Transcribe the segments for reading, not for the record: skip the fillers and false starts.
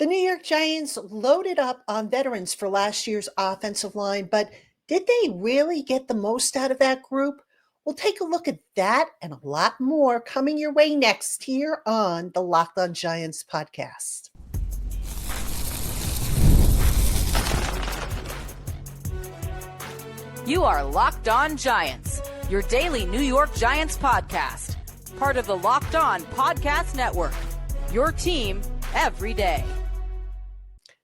The New York Giants loaded up on veterans for last year's offensive line, but did they really get the most out of that group? We'll take a look at that and a lot more coming your way next here on the Locked On Giants podcast. You are Locked On Giants, your daily New York Giants podcast, part of the Locked On Podcast Network, your team every day.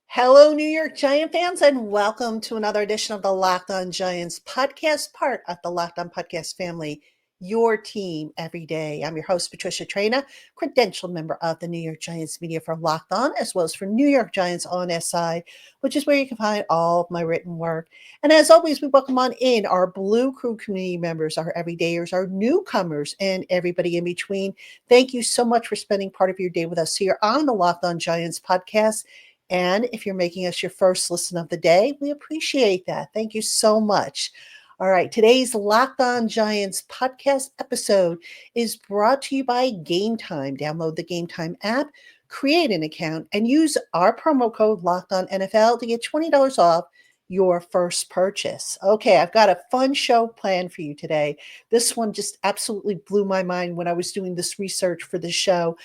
Hello, New York Giant fans, and welcome to another edition of the Locked On Giants podcast, part of the Locked On Podcast family, your team every day. I'm your host, Patricia Traina, credentialed member of the New York Giants media for Locked On, as well as for New York Giants on SI, which is where you can find all of my written work. And as always, we welcome on in our Blue Crew community members, our everydayers, our newcomers, and everybody in between. Thank you so much for spending part of your day with us here on the Locked On Giants podcast. And if you're making us your first listen of the day, we appreciate that. Thank you so much. All right, today's Locked On Giants podcast episode is brought to you by Game Time. Download the Game Time app, create an account, and use our promo code Locked On NFL to get $20 off your first purchase. Okay, I've got a fun show planned for you today. This one just absolutely blew my mind when I was doing this research for the show.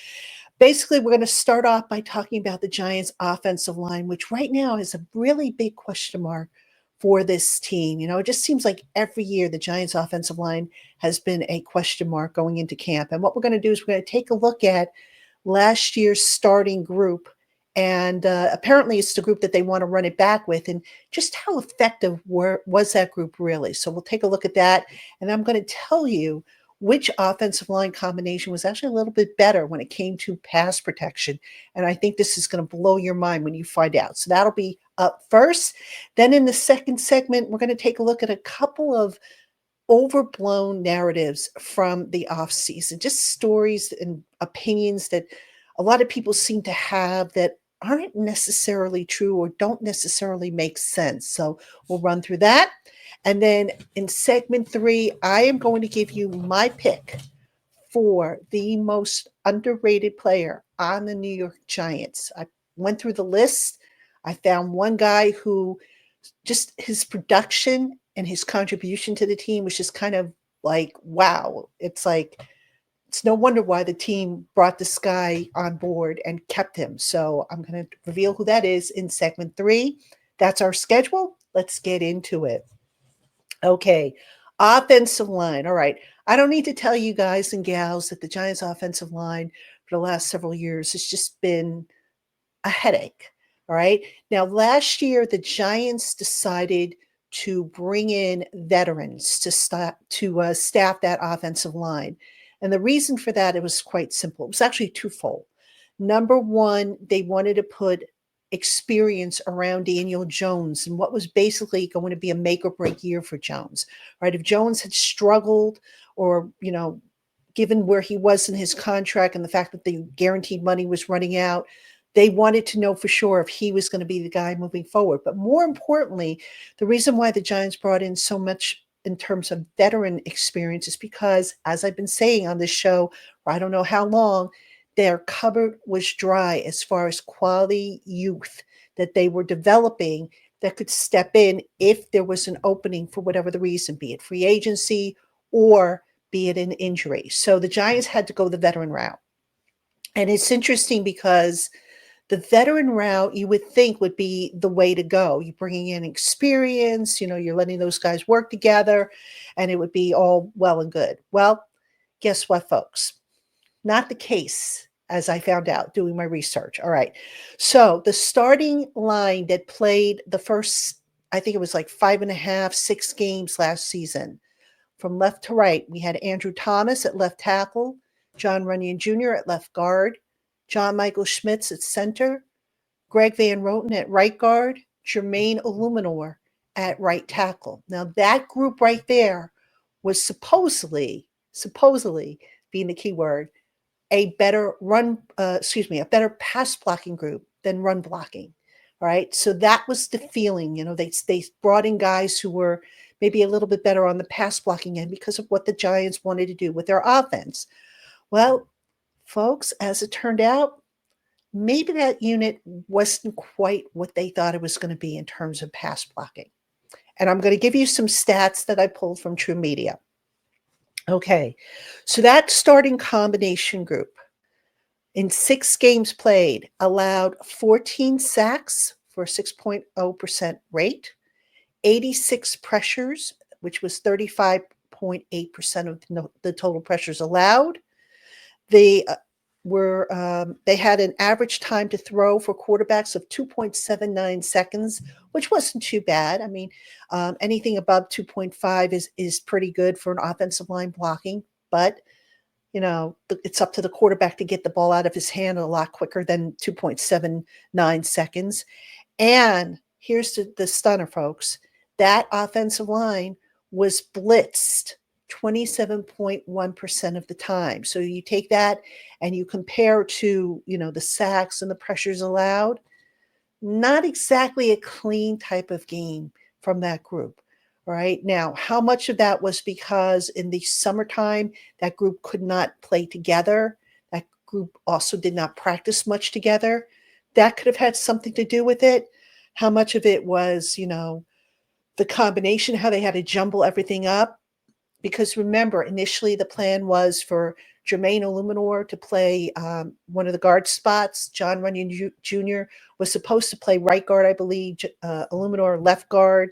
Basically, we're going to start off by talking about the Giants' offensive line, which right now is a really big question mark for this team. You know, it just seems like every year the Giants' offensive line has been a question mark going into camp. And what we're going to do is we're going to take a look at last year's starting group. And apparently it's the group that they want to run it back with, and just how effective was that group really. So we'll take a look at that. And I'm going to tell you which offensive line combination was actually a little bit better when it came to pass protection. And I think this is going to blow your mind when you find out. So that'll be up first. Then in the second segment, we're going to take a look at a couple of overblown narratives from the offseason, just stories and opinions that a lot of people seem to have that aren't necessarily true or don't necessarily make sense. So we'll run through that. And then in segment 3, I am going to give you my pick for the most underrated player on the New York Giants. I went through the list. I found one guy who just his production and his contribution to the team was just kind of like, wow. It's like, it's no wonder why the team brought this guy on board and kept him. So I'm going to reveal who that is in segment 3. That's our schedule. Let's get into it. Okay, offensive line. All right. I don't need to tell you guys and gals that the Giants' offensive line for the last several years has just been a headache. All right. Now, last year, the Giants decided to bring in veterans to staff that offensive line. And the reason for that, it was quite simple. It was actually twofold. Number one, they wanted to put experience around Daniel Jones and what was basically going to be a make or break year for Jones, right? If Jones had struggled or, given where he was in his contract and the fact that the guaranteed money was running out, they wanted to know for sure if he was going to be the guy moving forward. But more importantly, the reason why the Giants brought in so much in terms of veteran experience is because, as I've been saying on this show, for I don't know how long, their cupboard was dry as far as quality youth that they were developing that could step in if there was an opening for whatever the reason, be it free agency or be it an injury. So the Giants had to go the veteran route. And it's interesting because the veteran route you would think would be the way to go. You're bringing in experience, you're letting those guys work together, and it would be all well and good. Well, guess what, folks? Not the case, as I found out doing my research. All right. So the starting line that played the first, I think it was like 5.5, 6 games last season, from left to right, we had Andrew Thomas at left tackle, John Runyon Jr. at left guard, John Michael Schmitz at center, Greg Van Roten at right guard, Jermaine Illuminor at right tackle. Now that group right there was supposedly being the key word, a better a better pass blocking group than run blocking. All right. So that was the feeling, they brought in guys who were maybe a little bit better on the pass blocking end because of what the Giants wanted to do with their offense. Well, folks, as it turned out, maybe that unit wasn't quite what they thought it was going to be in terms of pass blocking. And I'm going to give you some stats that I pulled from True Media. Okay, so that starting combination group in 6 games played allowed 14 sacks for a 6.0% rate, 86 pressures, which was 35.8% of the total pressures allowed. They they had an average time to throw for quarterbacks of 2.79 seconds, which wasn't too bad. I mean, anything above 2.5 is pretty good for an offensive line blocking, but it's up to the quarterback to get the ball out of his hand a lot quicker than 2.79 seconds. And here's the stunner, folks. That offensive line was blitzed 27.1% of the time. So you take that and you compare to, the sacks and the pressures allowed, not exactly a clean type of game from that group. Right now, how much of that was because in the summertime that group could not play together? That group also did not practice much together. That could have had something to do with it. How much of it was, the combination, how they had to jumble everything up? Because remember, initially the plan was for Jermaine Illuminor to play one of the guard spots. John Runyon Jr. was supposed to play right guard, I believe. Illuminor left guard.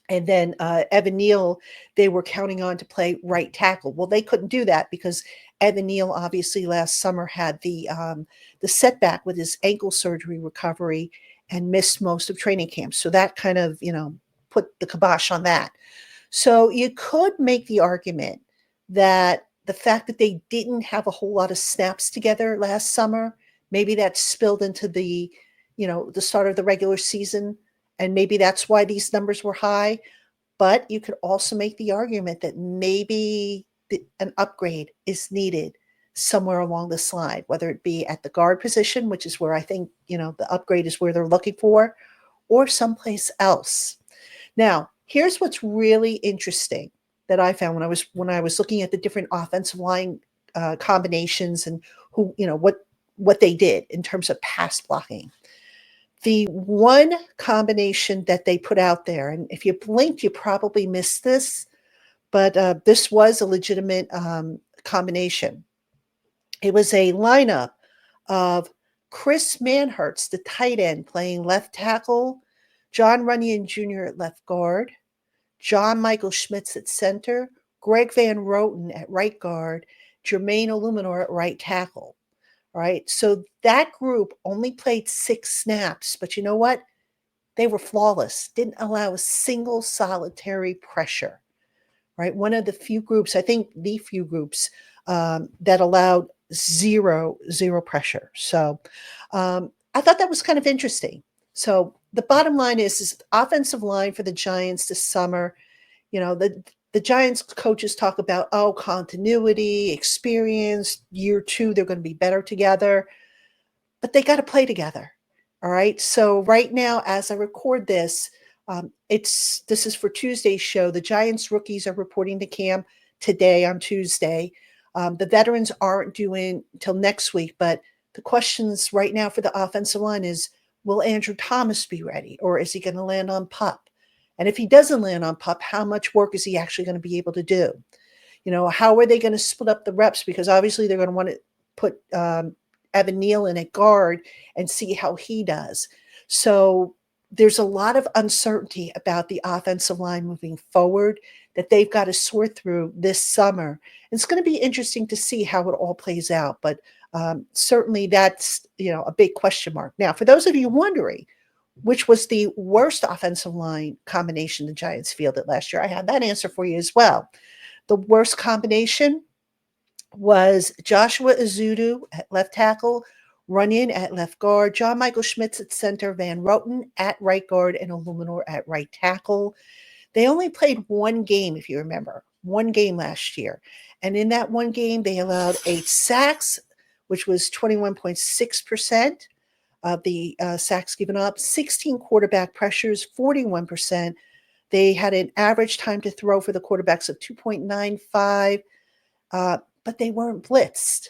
And then Evan Neal, they were counting on to play right tackle. Well, they couldn't do that because Evan Neal obviously last summer had the setback with his ankle surgery recovery and missed most of training camp. So that kind of, put the kibosh on that. So you could make the argument that the fact that they didn't have a whole lot of snaps together last summer, maybe that spilled into the start of the regular season, and maybe that's why these numbers were high. But you could also make the argument that maybe an upgrade is needed somewhere along the slide, whether it be at the guard position, which is where I think, the upgrade is where they're looking for, or someplace else. Now, here's what's really interesting that I found when I was looking at the different offensive line combinations and who, what they did in terms of pass blocking. The one combination that they put out there, and if you blinked, you probably missed this, but this was a legitimate combination. It was a lineup of Chris Manhertz, the tight end, playing left tackle, John Runyon Jr. at left guard, John Michael Schmitz at center, Greg Van Roten at right guard, Jermaine Illuminor at right tackle. All right. So that group only played 6 snaps, but you know what? They were flawless, didn't allow a single solitary pressure. Right. One of the few groups, I think the few groups that allowed zero pressure. So I thought that was kind of interesting. So the bottom line is offensive line for the Giants this summer. The Giants coaches talk about, continuity, experience, year 2, they're going to be better together, but they got to play together. All right. So right now, as I record this, this is for Tuesday's show. The Giants rookies are reporting to camp today on Tuesday. The veterans aren't due until next week, but the questions right now for the offensive line is, will Andrew Thomas be ready, or is he going to land on PUP? And if he doesn't land on PUP, how much work is he actually going to be able to do? How are they going to split up the reps? Because obviously they're going to want to put Evan Neal in at guard and see how he does. So there's a lot of uncertainty about the offensive line moving forward that they've got to sort through this summer. It's going to be interesting to see how it all plays out. But certainly that's, a big question mark. Now, for those of you wondering, which was the worst offensive line combination the Giants fielded last year, I have that answer for you as well. The worst combination was Joshua Ezeudu at left tackle, Runyon at left guard, John Michael Schmitz at center, Van Roten at right guard, and Illuminor at right tackle. They only played one game, if you remember, one game last year. And in that one game, they allowed 8 sacks, which was 21.6% of the sacks given up, 16 quarterback pressures, 41%. They had an average time to throw for the quarterbacks of 2.95, but they weren't blitzed.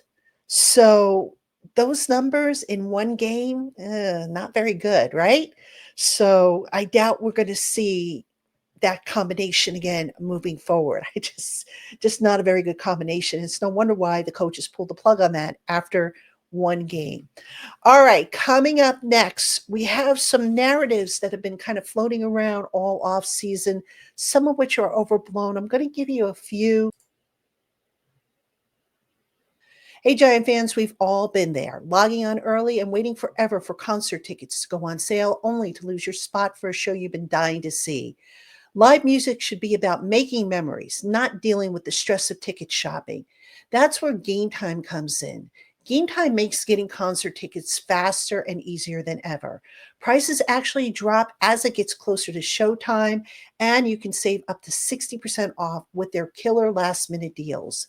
So those numbers in one game, not very good, right? So I doubt we're going to see that combination again moving forward. I just not a very good combination. It's no wonder why the coaches pulled the plug on that after one game. All right, coming up next, we have some narratives that have been kind of floating around all off season, some of which are overblown. I'm going to give you a few. Hey, Giant fans, we've all been there, logging on early and waiting forever for concert tickets to go on sale, only to lose your spot for a show you've been dying to see. Live music should be about making memories, not dealing with the stress of ticket shopping. That's where Game Time comes in. Game Time makes getting concert tickets faster and easier than ever. Prices actually drop as it gets closer to showtime, and you can save up to 60% off with their killer last minute deals.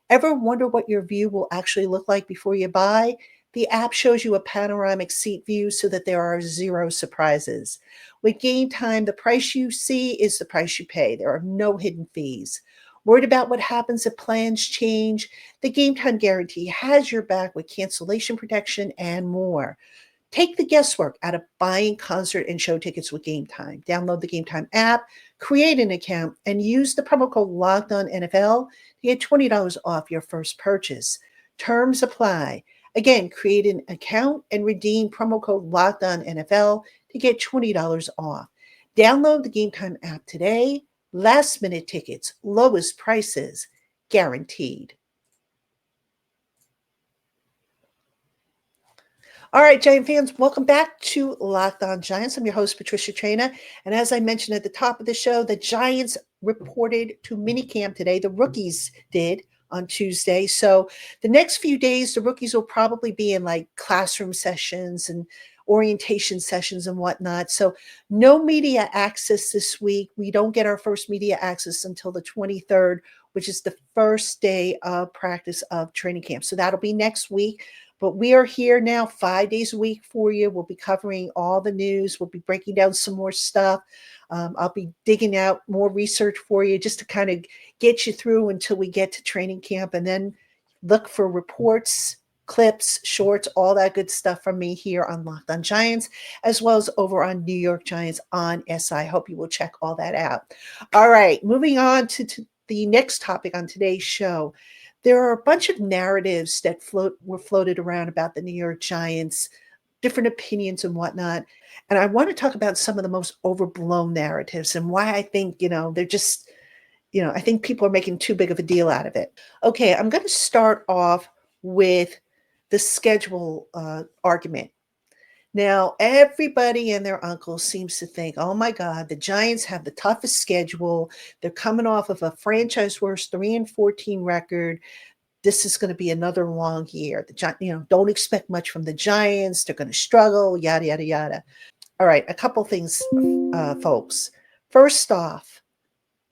Ever wonder what your view will actually look like before you buy? The app shows you a panoramic seat view so that there are zero surprises. With Game Time, the price you see is the price you pay. There are no hidden fees. Worried about what happens if plans change? The Game Time guarantee has your back with cancellation protection and more. Take the guesswork out of buying concert and show tickets with Game Time. Download the Game Time app, create an account, and use the promo code LOCKEDONNFL to get $20 off your first purchase. Terms apply. Again, create an account and redeem promo code LOCKEDONNFL to get $20 off. Download the Game Time app today. Last minute tickets, lowest prices, guaranteed. All right, Giant fans, welcome back to Locked On Giants. I'm your host, Patricia Traina. And as I mentioned at the top of the show, the Giants reported to minicamp today. The rookies did on Tuesday. So the next few days, the rookies will probably be in like classroom sessions and orientation sessions and whatnot. So no media access this week. We don't get our first media access until the 23rd, which is the first day of practice of training camp. So that'll be next week. But we are here now 5 days a week for you. We'll be covering all the news. We'll be breaking down some more stuff. I'll be digging out more research for you just to kind of get you through until we get to training camp, and then look for reports, clips, shorts, all that good stuff from me here on Locked On Giants, as well as over on New York Giants on SI. Hope you will check all that out. All right, moving on to the next topic on today's show. There are a bunch of narratives that were floated around about the New York Giants, different opinions and whatnot. And I want to talk about some of the most overblown narratives and why I think, they're just, I think people are making too big of a deal out of it. Okay, I'm going to start off with the schedule argument. Now, everybody and their uncle seems to think, oh my God, the Giants have the toughest schedule. They're coming off of a franchise worst 3-14 record. This is going to be another long year. Don't expect much from the Giants. They're going to struggle, yada, yada, yada. All right, a couple things, folks. First off,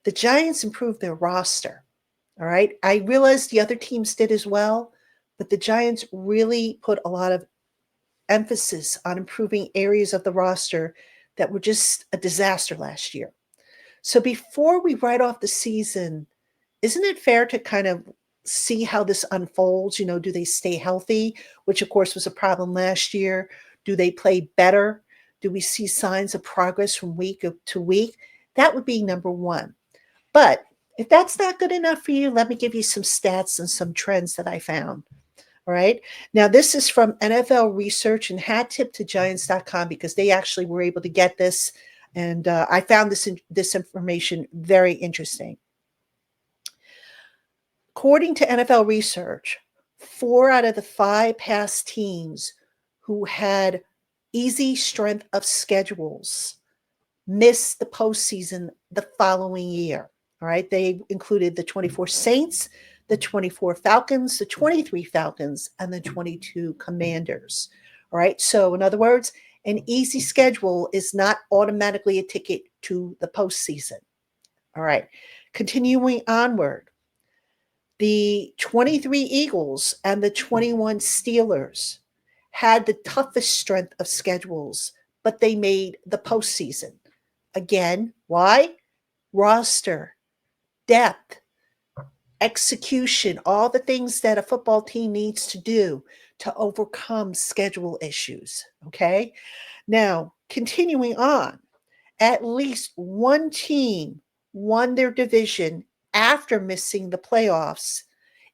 the Giants improved their roster. All right. I realize the other teams did as well, but the Giants really put a lot of emphasis on improving areas of the roster that were just a disaster last year. So before we write off the season, isn't it fair to kind of see how this unfolds? Do they stay healthy, which of course was a problem last year? Do they play better? Do we see signs of progress from week to week? That would be number one. But if that's not good enough for you, let me give you some stats and some trends that I found. All right. Now, this is from NFL Research, and hat tip to Giants.com because they actually were able to get this. And I found this information very interesting. According to NFL Research, 4 out of the 5 past teams who had easy strength of schedules missed the postseason the following year. All right. They included the 24 Saints, the 24 Falcons, the 23 Falcons, and the 22 Commanders. All right. So, in other words, an easy schedule is not automatically a ticket to the postseason. All right. Continuing onward, the 23 Eagles and the 21 Steelers had the toughest strength of schedules, but they made the postseason. Again, why? Roster, depth, execution, all the things that a football team needs to do to overcome schedule issues. Okay. Now, continuing on, at least one team won their division after missing the playoffs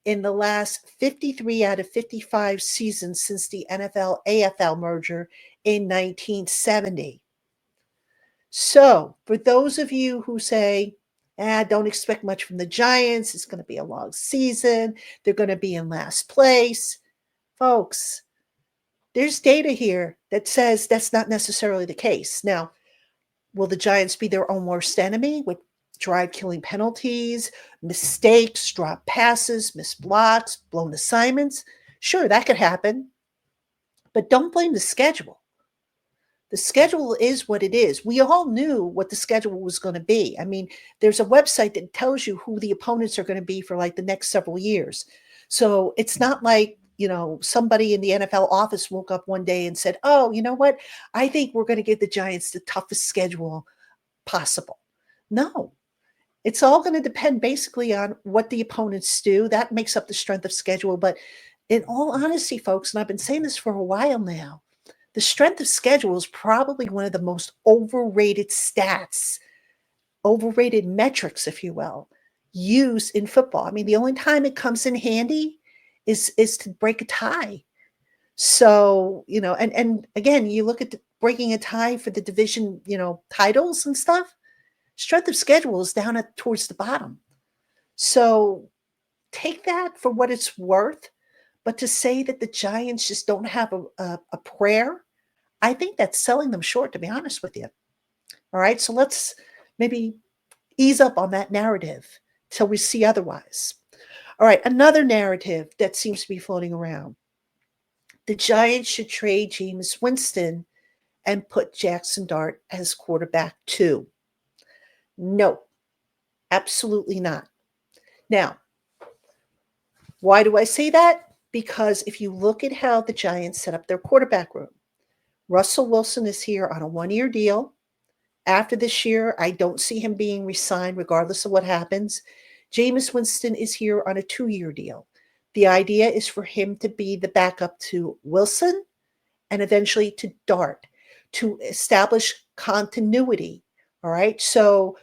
in the last 53 out of 55 seasons since the NFL AFL merger in 1970. So, for those of you who say, don't expect much from the Giants, it's going to be a long season, they're going to be in last place, folks, there's data here that says that's not necessarily the case. Now, will the Giants be their own worst enemy with drive killing penalties, mistakes, drop passes, missed blocks, blown assignments? Sure, that could happen, but don't blame the schedule. The schedule is what it is. We all knew what the schedule was going to be. I mean, there's a website that tells you who the opponents are going to be for like the next several years. So it's not like, somebody in the NFL office woke up one day and said, oh, you know what? I think we're going to give the Giants the toughest schedule possible. No, it's all going to depend basically on what the opponents do. That makes up the strength of schedule. But in all honesty, folks, and I've been saying this for a while now, the strength of schedule is probably one of the most overrated stats, overrated metrics, if you will, used in football. I mean, the only time it comes in handy is to break a tie. So, and again, you look at breaking a tie for the division, titles and stuff. Strength of schedule is down towards the bottom. So take that for what it's worth. But to say that the Giants just don't have a prayer, I think that's selling them short, to be honest with you. All right. So let's maybe ease up on that narrative till we see otherwise. All right. Another narrative that seems to be floating around. The Giants should trade Jameis Winston and put Jackson Dart as quarterback 2. No, absolutely not. Now, why do I say that? Because if you look at how the Giants set up their quarterback room, Russell Wilson is here on a 1-year deal. After this year, I don't see him being re-signed regardless of what happens. Jameis Winston is here on a 2-year deal. The idea is for him to be the backup to Wilson and eventually to Dart to establish continuity. All right. So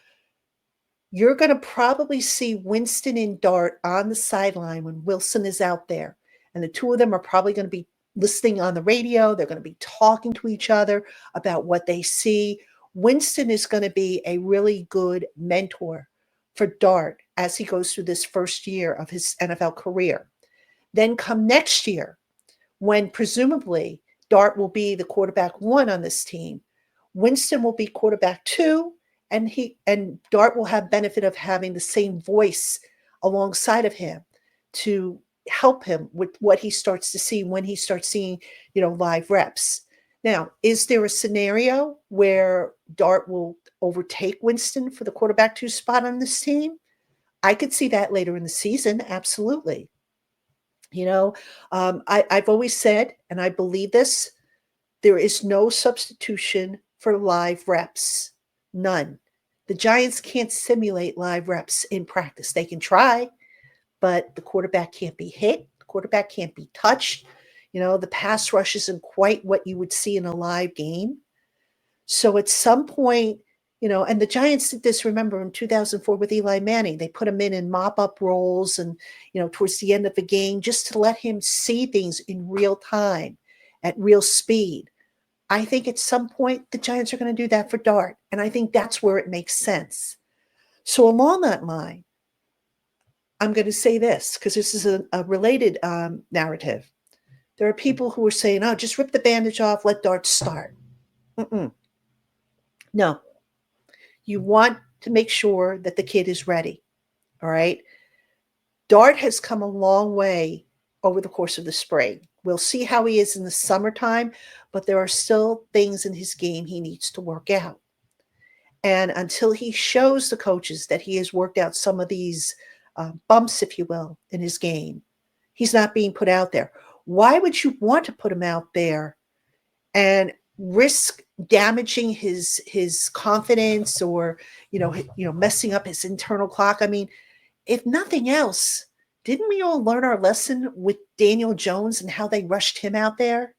you're going to probably see Winston and Dart on the sideline when Wilson is out there. And the two of them are probably going to be listening on the radio. They're going to be talking to each other about what they see. Winston is going to be a really good mentor for Dart as he goes through this first year of his NFL career. Then come next year, when presumably Dart will be the quarterback 1 on this team, Winston will be quarterback 2, and Dart will have benefit of having the same voice alongside of him to help him with what he starts to see when he starts seeing, live reps. Now, is there a scenario where Dart will overtake Winston for the quarterback 2 spot on this team? I could see that later in the season. Absolutely. I've always said, and I believe this, there is no substitution for live reps. None. The Giants can't simulate live reps in practice. They can try, but the quarterback can't be hit. The quarterback can't be touched. The pass rush isn't quite what you would see in a live game. So at some point, and the Giants did this, remember, in 2004 with Eli Manning. They put him in mop-up roles and, towards the end of the game just to let him see things in real time at real speed. I think at some point the Giants are going to do that for Dart, and I think that's where it makes sense. So along that line, I'm going to say this because this is a related narrative. There are people who are saying, oh, just rip the bandage off, let Dart start. No. You want to make sure that the kid is ready, all right? Dart has come a long way over the course of the spring. We'll see how he is in the summertime, but there are still things in his game he needs to work out. And until he shows the coaches that he has worked out some of these bumps, if you will, in his game, he's not being put out there. Why would you want to put him out there and risk damaging his confidence or messing up his internal clock? I mean, if nothing else, didn't we all learn our lesson with Daniel Jones and how they rushed him out there?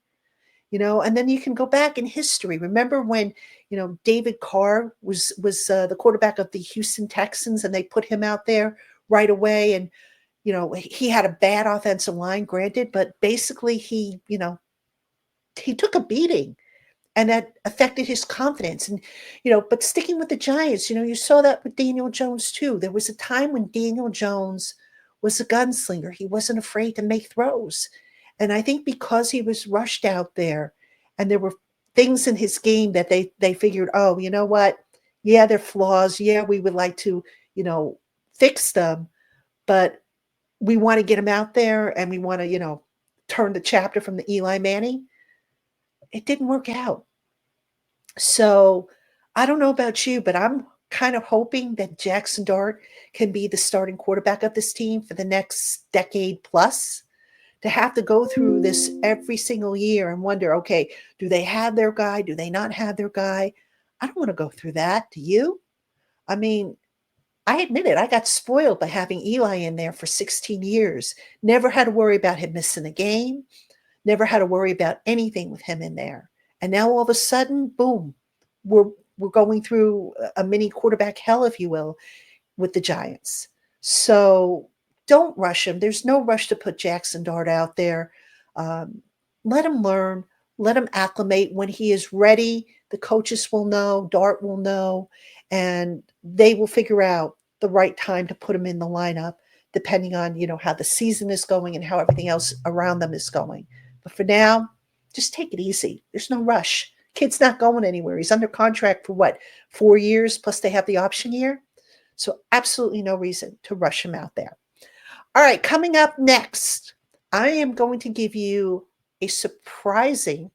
And then you can go back in history. Remember when, David Carr was the quarterback of the Houston Texans, and they put him out there right away, and he had a bad offensive line, granted, but basically he took a beating, and that affected his confidence. And but sticking with the Giants, you saw that with Daniel Jones too. There was a time when Daniel Jones was a gunslinger. He wasn't afraid to make throws. And I think because he was rushed out there, and there were things in his game that they figured, oh, you know what? Yeah, they're flaws. Yeah, we would like to, fix them, but we want to get him out there, and we want to, turn the chapter from the Eli Manning. It didn't work out. So I don't know about you, but I'm kind of hoping that Jackson Dart can be the starting quarterback of this team for the next decade plus. To have to go through this every single year and wonder, okay, do they have their guy? Do they not have their guy? I don't want to go through that. Do you? I mean, I admit it. I got spoiled by having Eli in there for 16 years. Never had to worry about him missing a game. Never had to worry about anything with him in there. And now all of a sudden, boom, we're we're going through a mini quarterback hell, if you will, with the Giants. So don't rush him. There's no rush to put Jackson Dart out there. Um, Let him learn. Let him acclimate. When he is ready, the coaches will know, Dart will know, and they will figure out the right time to put him in the lineup, depending on how the season is going and how everything else around them is going. But for now, just take it easy. There's no rush. Kid's not going anywhere. He's under contract for what, 4 years, plus they have the option year. So absolutely no reason to rush him out there. All right, coming up next, I am going to give you a surprising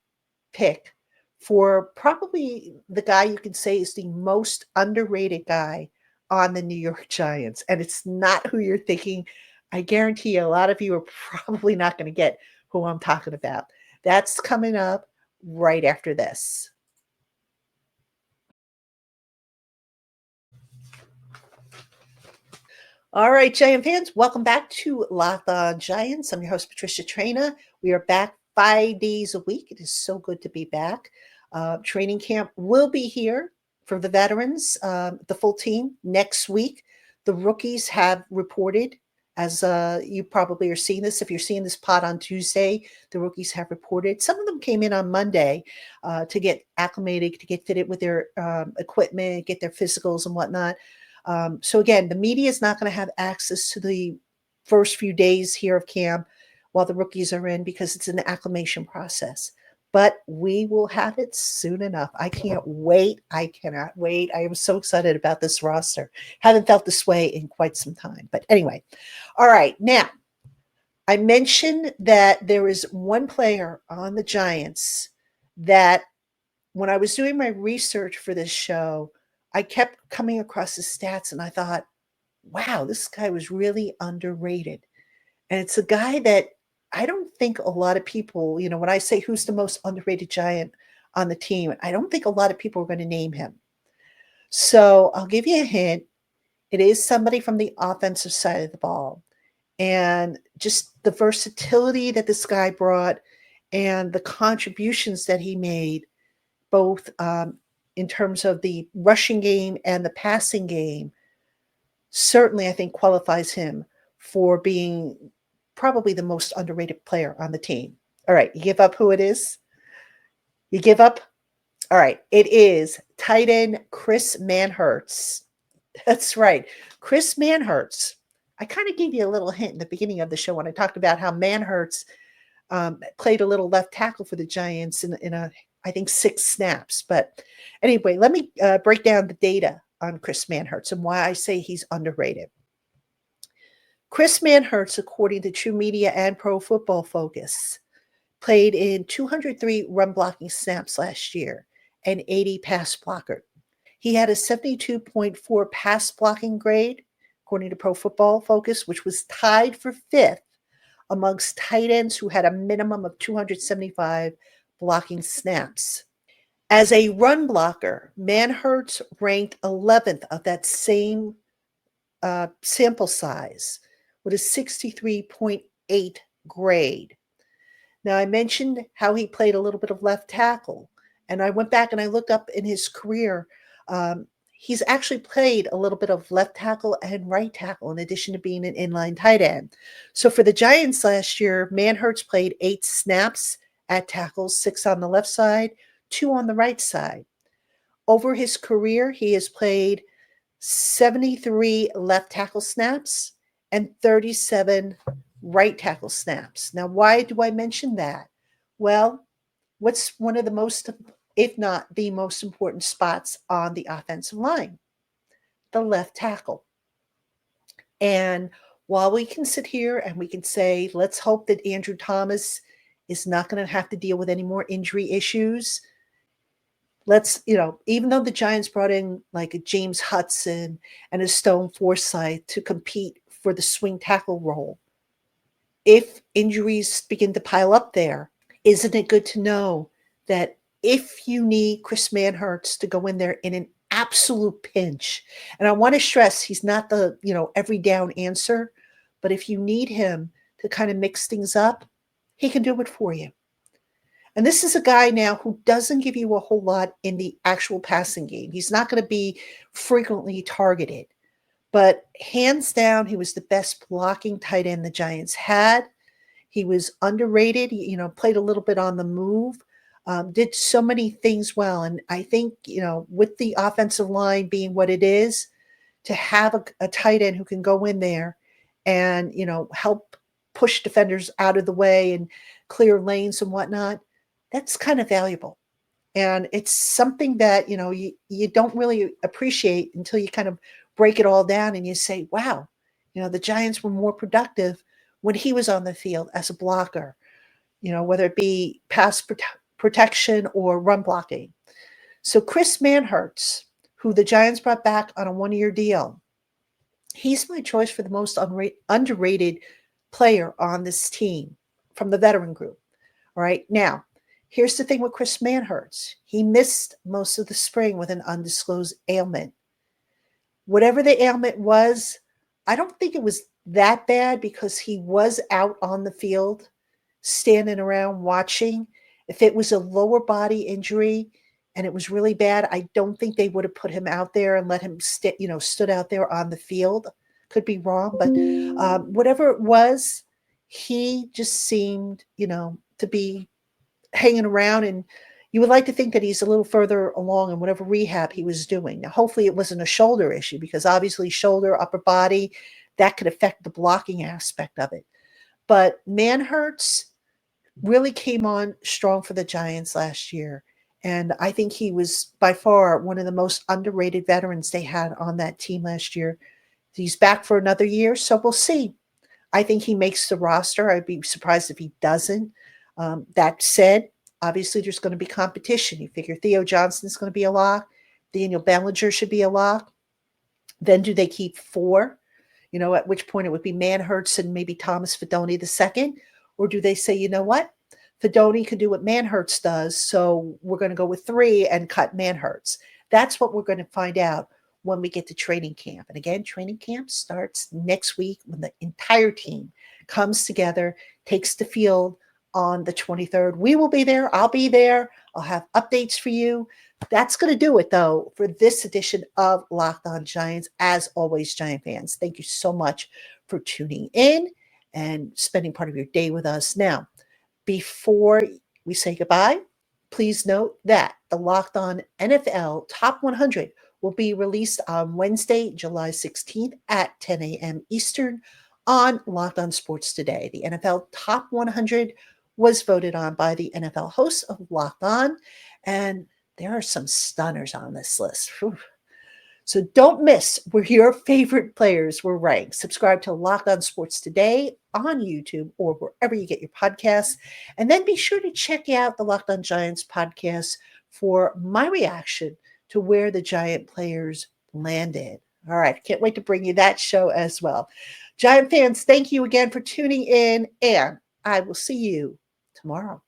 pick for probably the guy you can say is the most underrated guy on the New York Giants. And it's not who you're thinking. I guarantee you a lot of you are probably not going to get who I'm talking about. That's coming up right after this. All right, Giant fans, welcome back to Locked On Giants. I'm your host, Patricia Traina. We are back 5 days a week. It is so good to be back. Training camp will be here for the veterans, the full team next week. The rookies have reported, as you probably are seeing this. If you're seeing this pod on Tuesday, the rookies have reported. Some of them came in on Monday to get acclimated, to get fitted with their equipment, get their physicals and whatnot. So again, the media is not going to have access to the first few days here of camp while the rookies are in, because it's an acclimation process. But we will have it soon enough. I can't wait. I cannot wait. I am so excited about this roster. Haven't felt this way in quite some time. But anyway, all right. Now, I mentioned that there is one player on the Giants that when I was doing my research for this show, I kept coming across his stats and I thought, wow, this guy was really underrated. And it's a guy that I don't think a lot of people, when I say who's the most underrated Giant on the team, I don't think a lot of people are going to name him. So I'll give you a hint. It is somebody from the offensive side of the ball. And just the versatility that this guy brought and the contributions that he made, both in terms of the rushing game and the passing game, certainly I think qualifies him for being probably the most underrated player on the team. All right, you give up who it is? You give up? All right, it is tight end Chris Manhertz. That's right, Chris Manhertz. I kind of gave you a little hint in the beginning of the show when I talked about how Manhertz played a little left tackle for the Giants in I think 6 snaps. But anyway, let me break down the data on Chris Manhertz and why I say he's underrated. Chris Manhertz, according to True Media and Pro Football Focus, played in 203 run blocking snaps last year and 80 pass blocker. He had a 72.4 pass blocking grade, according to Pro Football Focus, which was tied for 5th amongst tight ends who had a minimum of 275 blocking snaps. As a run blocker, Manhertz ranked 11th of that same sample size with a 63.8 grade. Now, I mentioned how he played a little bit of left tackle, and I went back and I looked up in his career. He's actually played a little bit of left tackle and right tackle in addition to being an inline tight end. So for the Giants last year, Manhertz played 8 snaps at tackle, 6 on the left side, 2 on the right side. Over his career, he has played 73 left tackle snaps and 37 right tackle snaps. Now, why do I mention that? Well, what's one of the most, if not the most important spots on the offensive line? The left tackle. And while we can sit here and we can say, let's hope that Andrew Thomas is not going to have to deal with any more injury issues. Even though the Giants brought in like a James Hudson and a Stone Forsythe to compete for the swing tackle role, if injuries begin to pile up there, isn't it good to know that if you need Chris Manhertz to go in there in an absolute pinch, and I want to stress he's not the, every down answer, but if you need him to kind of mix things up, he can do it for you. And this is a guy now who doesn't give you a whole lot in the actual passing game. He's not going to be frequently targeted. But hands down, he was the best blocking tight end the Giants had. He was underrated, played a little bit on the move, did so many things well. And I think, with the offensive line being what it is, to have a tight end who can go in there and, help push defenders out of the way and clear lanes and whatnot, that's kind of valuable. And it's something that, you don't really appreciate until you kind of break it all down and you say, wow, the Giants were more productive when he was on the field as a blocker, whether it be pass protection or run blocking. So Chris Manhertz, who the Giants brought back on a 1-year deal, he's my choice for the most underrated player on this team from the veteran group. All right. Now, here's the thing with Chris Manhertz. He missed most of the spring with an undisclosed ailment. Whatever the ailment was, I don't think it was that bad because he was out on the field, standing around watching. If it was a lower body injury and it was really bad, I don't think they would have put him out there and let him stood out there on the field. Could be wrong, but whatever it was, he just seemed, to be hanging around, and you would like to think that he's a little further along in whatever rehab he was doing. Now, hopefully it wasn't a shoulder issue because obviously shoulder, upper body, that could affect the blocking aspect of it. But Manhertz really came on strong for the Giants last year. And I think he was by far one of the most underrated veterans they had on that team last year. He's back for another year, so we'll see. I think he makes the roster. I'd be surprised if he doesn't. That said, obviously there's going to be competition. You figure Theo Johnson's going to be a lock. Daniel Bellinger should be a lock. Then do they keep 4? At which point it would be Manhertz and maybe Thomas Fidone II? Or do they say, you know what? Fidone can do what Manhertz does, so we're going to go with 3 and cut Manhertz. That's what we're going to find out when we get to training camp. And again, training camp starts next week when the entire team comes together, takes the field on the 23rd. We will be there. I'll be there. I'll have updates for you. That's going to do it, though, for this edition of Locked On Giants. As always, Giant fans, thank you so much for tuning in and spending part of your day with us. Now, before we say goodbye, please note that the Locked On NFL Top 100 will be released on Wednesday, July 16th at 10 a.m. Eastern on Locked On Sports Today. The NFL Top 100 was voted on by the NFL hosts of Locked On, and there are some stunners on this list. Whew. So don't miss where your favorite players were ranked. Subscribe to Locked On Sports Today on YouTube or wherever you get your podcasts. And then be sure to check out the Locked On Giants podcast for my reaction to where the Giant players landed. All right, can't wait to bring you that show as well. Giant fans, thank you again for tuning in, and I will see you tomorrow.